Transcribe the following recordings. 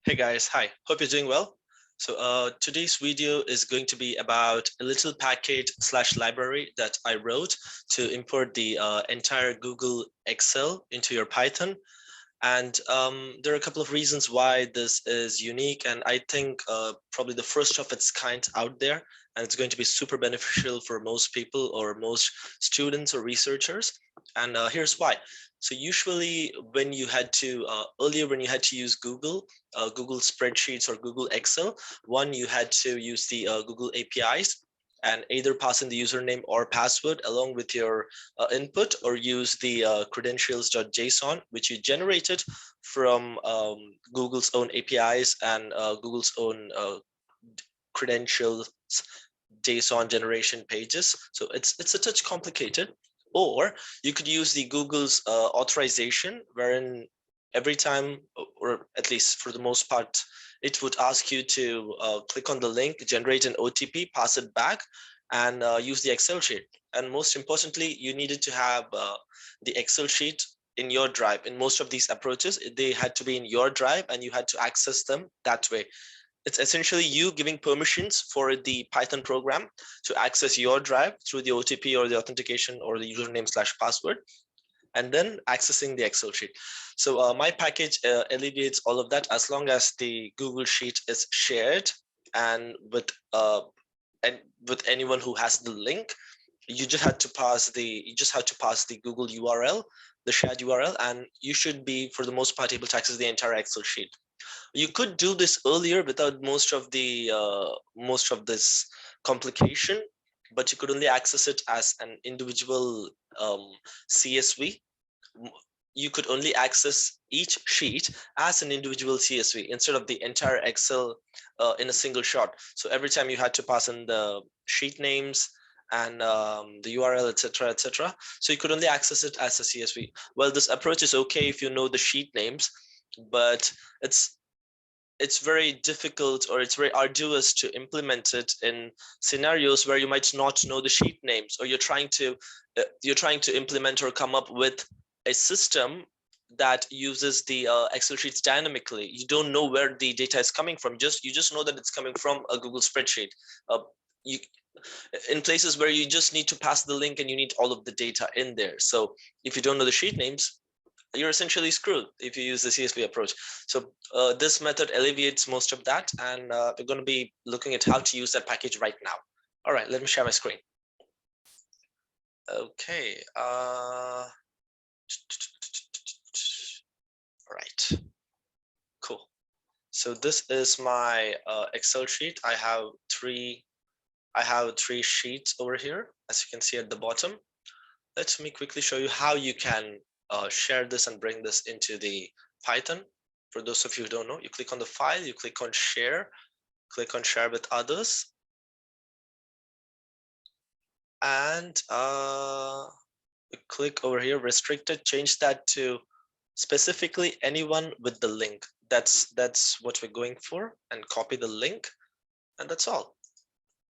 Hey guys, hi. Hope you're doing well. Today's video is going to be about a little package slash library that I wrote to import the entire Google Excel into your Python. And there are a couple of reasons why this is unique, and I think probably the first of its kind out there, and it's going to be super beneficial for most people or most students or researchers. And here's why. So usually when you had to, earlier when you had to use Google Spreadsheets or Google Excel, one, you had to use the Google APIs and either pass in the username or password along with your input, or use the credentials.json, which you generated from Google's own APIs and Google's own credentials JSON generation pages. So it's a touch complicated. Or you could use the Google's authorization, wherein every time, or at least for the most part, it would ask you to click on the link, generate an OTP, pass it back, and use the Excel sheet. And most importantly, you needed to have the Excel sheet in your drive. In most of these approaches, they had to be in your drive and you had to access them that way. It's essentially you giving permissions for the Python program to access your drive through the OTP or the authentication or the username slash password, and then accessing the Excel sheet. So my package alleviates all of that as long as the Google Sheet is shared and with anyone who has the link. You just had to pass the Google URL, the shared URL, and you should be for the most part able to access the entire Excel sheet. You could do this earlier without most of this complication, but you could only access it as an individual CSV. You could only access each sheet as an individual CSV instead of the entire Excel in a single shot. So every time you had to pass in the sheet names and the URL, etc., etc. So you could only access it as a CSV. Well, this approach is okay if you know the sheet names, but it's very difficult, or it's very arduous to implement it in scenarios where you might not know the sheet names, or you're trying to implement or come up with a system that uses the Excel sheets dynamically. You don't know where the data is coming from. You just know that it's coming from a Google spreadsheet. You In places where you just need to pass the link and you need all of the data in there. So if you don't know the sheet names, you're essentially screwed if you use the CSV approach. So this method alleviates most of that, and we're going to be looking at how to use that package right now. All right, let me share my screen. Okay. All right. Cool. So this is my Excel sheet. I have three sheets over here, as you can see at the bottom. Let me quickly show you how you can share this and bring this into the Python. For those of you who don't know, you click on the file, you click on share with others, and you click over here, restricted, change that to specifically anyone with the link. That's what we're going for, and copy the link, and that's all.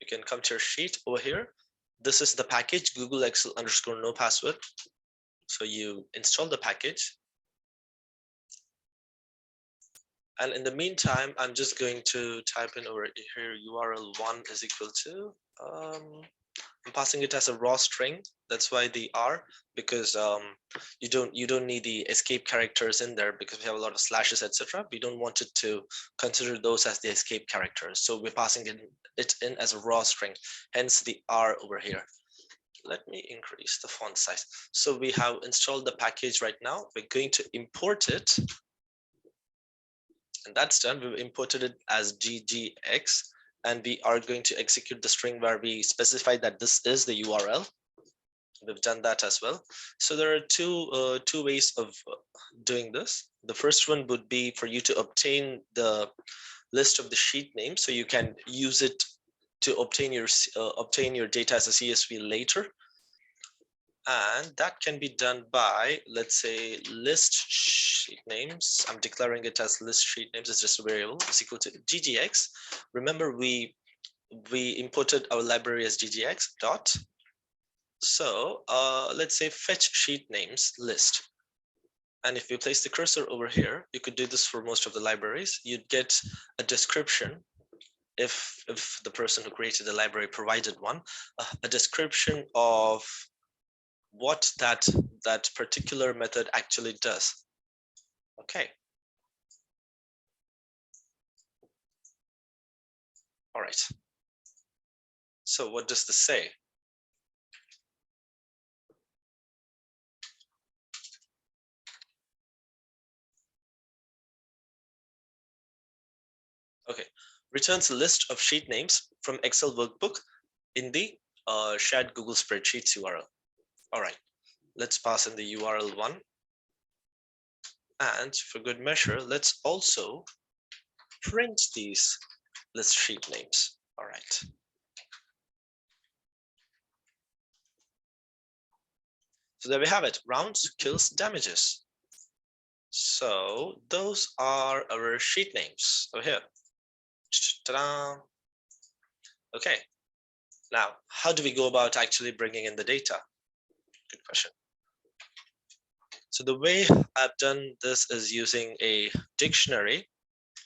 You can come to your sheet over here. This is the package, Googlexcel-noPassword. So you install the package. And in the meantime, I'm just going to type in over here URL1 is equal to, I'm passing it as a raw string. That's why the R, because you don't need the escape characters in there, because we have a lot of slashes, etc. We don't want it to consider those as the escape characters. So we're passing it in as a raw string, hence the R over here. Let me increase the font size. So we have installed the package right now. We're going to import it. And that's done. We've imported it as ggx, and we are going to execute the string where we specify that this is the URL. We've done that as well. So there are two ways of doing this. The first one would be for you to obtain the list of the sheet names, so you can use it to obtain your data as a CSV later. And that can be done by, let's say, list sheet names. I'm declaring it as list sheet names. It's just a variable. Is equal to ggx. Remember, we imported our library as ggx dot. So let's say fetch sheet names list. And if you place the cursor over here, you could do this for most of the libraries. You'd get a description if the person who created the library provided one, a description of what that particular method actually does. Okay. All right. So what does this say? Okay. Returns a list of sheet names from Excel workbook in the shared Google Spreadsheets URL. All right. Let's pass in the URL one. And for good measure, let's also print these list sheet names. All right. So there we have it, rounds, kills, damages. So those are our sheet names over here. Ta-da. Okay, now how do we go about actually bringing in the data? Good question. So the way I've done this is using a dictionary.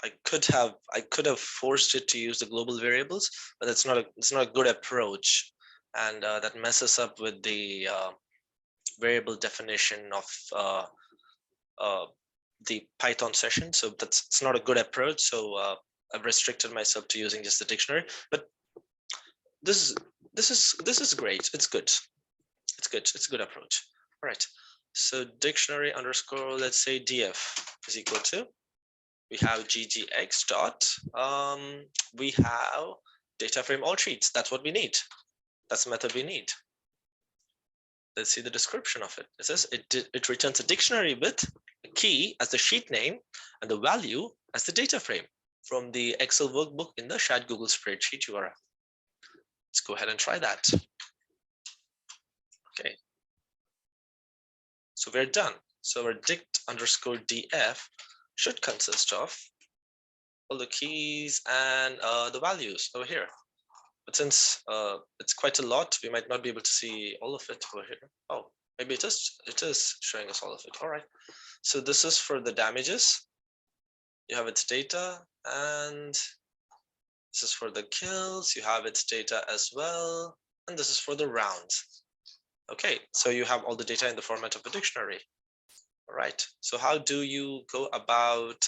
I could have forced it to use the global variables, but it's not a good approach, and that messes up with the variable definition of the Python session. So it's not a good approach. So I've restricted myself to using just the dictionary. But this is great. It's good. It's good. It's a good approach. All right. So dictionary underscore, let's say df is equal to, we have ggx dot, we have data frame all sheets. That's what we need. That's the method we need. Let's see the description of it. It says it returns a dictionary with a key as the sheet name and the value as the data frame from the Excel workbook in the shared Google Spreadsheet URL. Let's go ahead and try that. Okay. So we're done. So our dict underscore df should consist of all the keys and the values over here. But since it's quite a lot, we might not be able to see all of it over here. Oh, maybe it is showing us all of it. All right. So this is for the damages. You have its data, and this is for the kills. You have its data as well, and this is for the rounds. Okay, so you have all the data in the format of a dictionary. All right. So how do you go about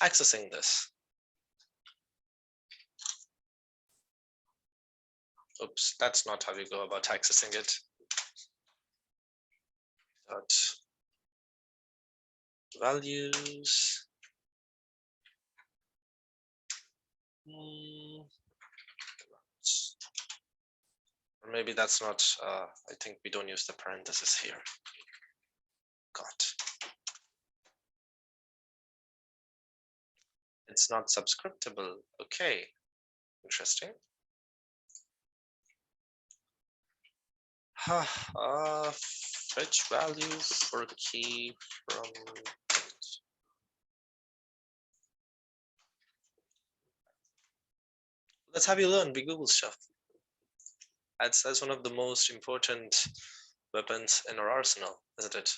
accessing this? Oops, that's not how you go about accessing it. Dot values. Or maybe that's not, I think we don't use the parentheses here. God. It's not subscriptable. Okay, interesting. Fetch value for key from. Let's have you learn. We Google stuff. That's one of the most important weapons in our arsenal, isn't it?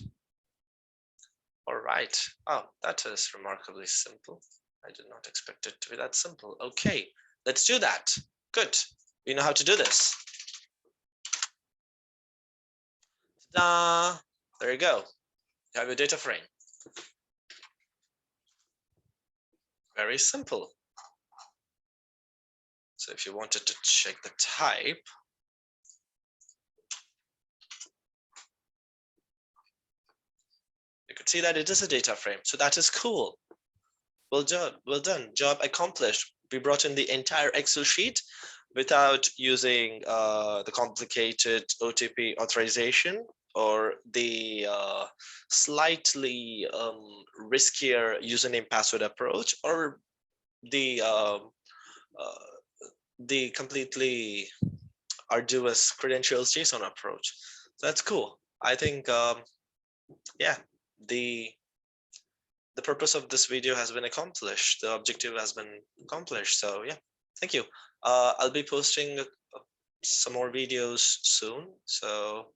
All right. Oh, that is remarkably simple. I did not expect it to be that simple. Okay, let's do that. Good. We know how to do this. Ta-da! There you go. You have your data frame. Very simple. So if you wanted to check the type, you could see that it is a data frame. So that is cool. Well done. Well done. Job accomplished. We brought in the entire Excel sheet without using the complicated OTP authorization or the slightly riskier username password approach, or the completely arduous credentials JSON approach. So that's cool. I think, yeah, the purpose of this video has been accomplished. The objective has been accomplished. So yeah, thank you. I'll be posting some more videos soon. So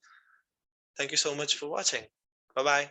thank you so much for watching. Bye-bye.